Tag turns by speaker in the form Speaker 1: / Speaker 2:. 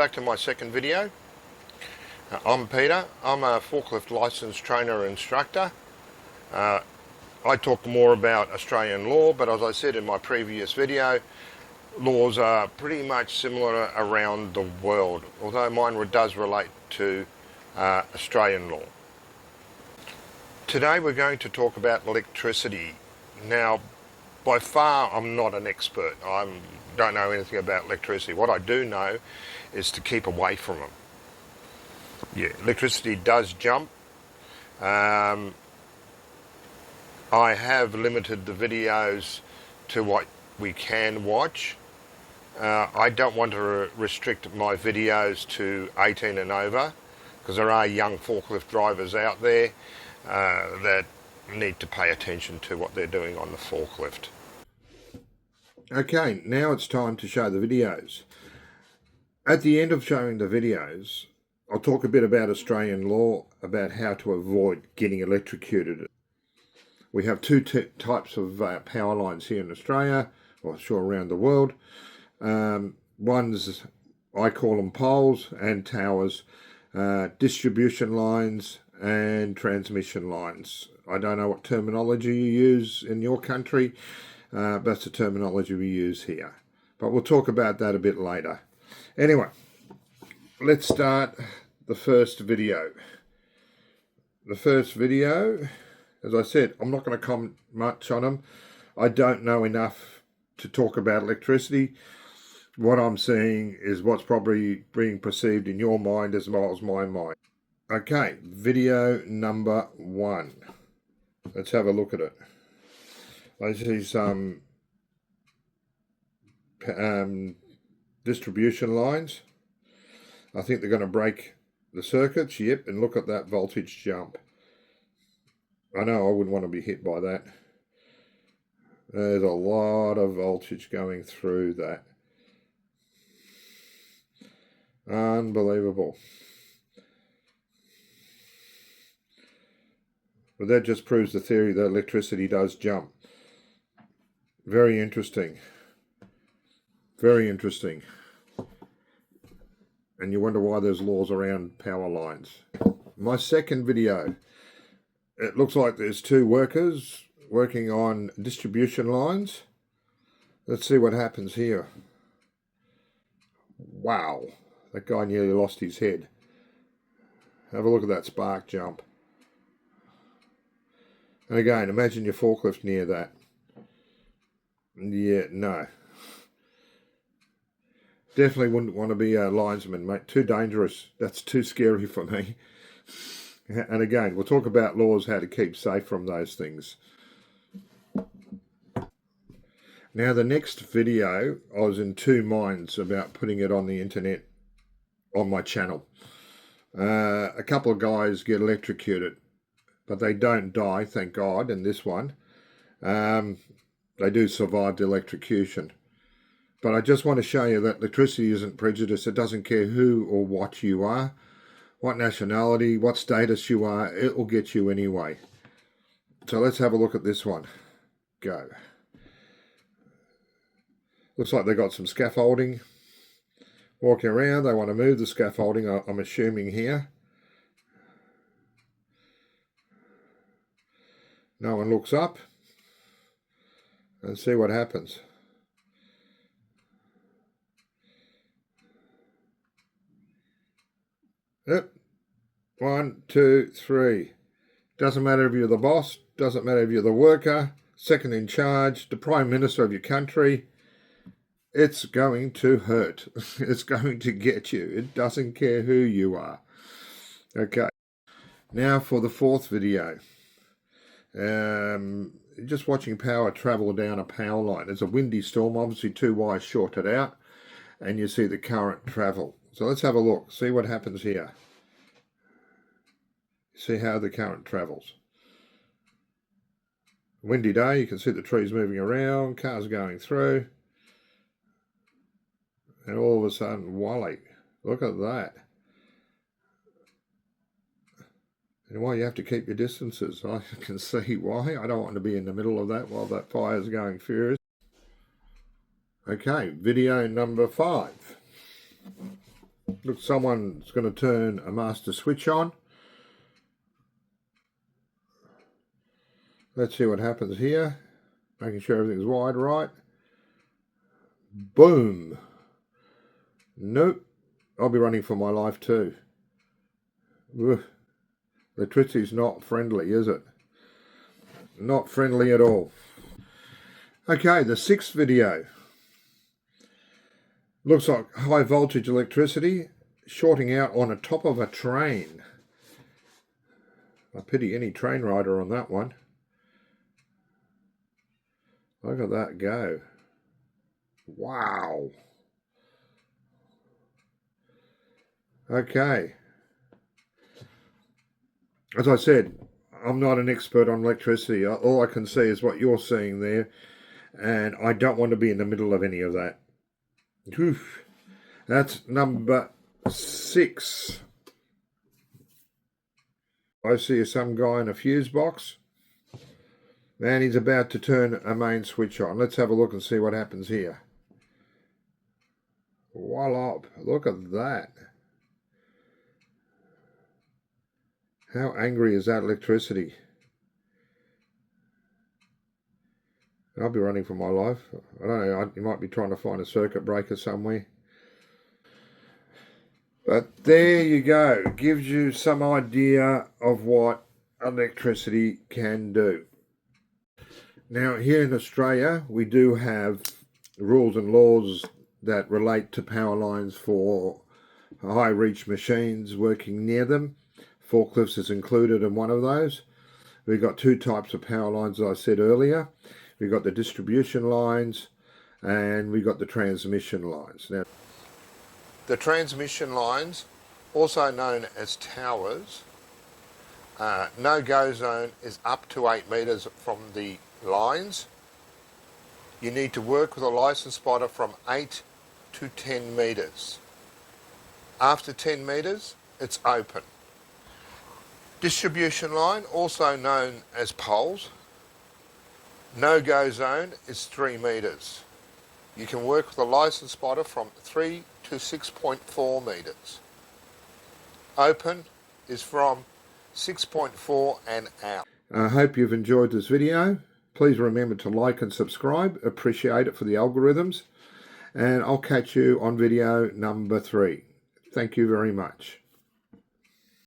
Speaker 1: back to my second video. I'm Peter. I'm a forklift licensed trainer and instructor. I talk more about Australian law, but as I said in my previous video, laws are pretty much similar around the world, although mine does relate to Australian law. Today we're going to talk about electricity. Now, by far I'm not an expert. I don't know anything about electricity. What I do know is to keep away from them. Yeah, electricity does jump. I have limited the videos to what we can watch. I don't want to restrict my videos to 18 and over, because there are young forklift drivers out there that need to pay attention to what they're doing on the forklift. Okay, now it's time to show the videos. At the end of showing the videos, I'll talk a bit about Australian law, about how to avoid getting electrocuted. We have two types of power lines here in Australia, or sure around the world. One's, I call them poles and towers, distribution lines and transmission lines. I don't know what terminology you use in your country, that's the terminology we use here. But we'll talk about that a bit later. Anyway, let's start the first video. The first video, as I said, I'm not going to comment much on them. I don't know enough to talk about electricity. What I'm seeing is what's probably being perceived in your mind as well as my mind. Okay, video number 1. Let's have a look at it. I see some distribution lines. I think they're going to break the circuits. Yep, and look at that voltage jump. I know I wouldn't want to be hit by that. There's a lot of voltage going through that. Unbelievable. But that just proves the theory that electricity does jump. Very interesting. Very interesting. And you wonder why there's laws around power lines. My second video. It looks like there's two workers working on distribution lines. Let's see what happens here. Wow. That guy nearly lost his head. Have a look at that spark jump. And again, imagine your forklift near that. Yeah, no. Definitely wouldn't want to be a linesman, mate. Too dangerous. That's too scary for me. And again, we'll talk about laws, how to keep safe from those things. Now, the next video, I was in two minds about putting it on the internet on my channel. A couple of guys get electrocuted, but they don't die, thank God, in this one. They do survive the electrocution. But I just want to show you that electricity isn't prejudice. It doesn't care who or what you are, what nationality, what status you are. It will get you anyway. So let's have a look at this one. Go. Looks like they got some scaffolding. Walking around, they want to move the scaffolding, I'm assuming here. No one looks up. And see what happens. Yep. 1, 2, 3. Doesn't matter if you're the boss, doesn't matter if you're the worker, second in charge, the Prime Minister of your country. It's going to hurt. It's going to get you. It doesn't care who you are. Okay. Now for the fourth video. Just watching power travel down a power line. It's a windy storm, obviously two wires shorted out, and you see the current travel. So let's have a look, see what happens here. See how the current travels. Windy day, you can see the trees moving around, cars going through, and all of a sudden, wally, look at that. And why you have to keep your distances. I can see why. I don't want to be in the middle of that while that fire is going furious. Okay, video number 5. Look, someone's going to turn a master switch on. Let's see what happens here. Making sure everything's wired right. Boom. Nope. I'll be running for my life too. Ugh. Electricity's not friendly, is it? Not friendly at all. Okay, the sixth video. Looks like high voltage electricity shorting out on the top of a train. I pity any train rider on that one. Look at that go. Wow. Okay. As I said, I'm not an expert on electricity. All I can see is what you're seeing there, and I don't want to be in the middle of any of that. Oof. That's number 6. I see some guy in a fuse box, and he's about to turn a main switch on. Let's have a look and see what happens here. Voila, look at that. How angry is that electricity? I'll be running for my life. I don't know, you might be trying to find a circuit breaker somewhere. But there you go. Gives you some idea of what electricity can do. Now, here in Australia, we do have rules and laws that relate to power lines for high reach machines working near them. Forklifts is included in one of those. We've got 2 types of power lines, as I said earlier. We've got the distribution lines and we've got the transmission lines. Now, the transmission lines, also known as towers, no-go zone is up to 8 metres from the lines. You need to work with a license spotter from 8 to 10 metres. After 10 metres, it's open. Distribution line, also known as poles, no-go zone is 3 metres. You can work with a license spotter from 3 to 6.4 metres. Open is from 6.4 and out. I hope you've enjoyed this video. Please remember to like and subscribe. Appreciate it for the algorithms. And I'll catch you on video number 3. Thank you very much.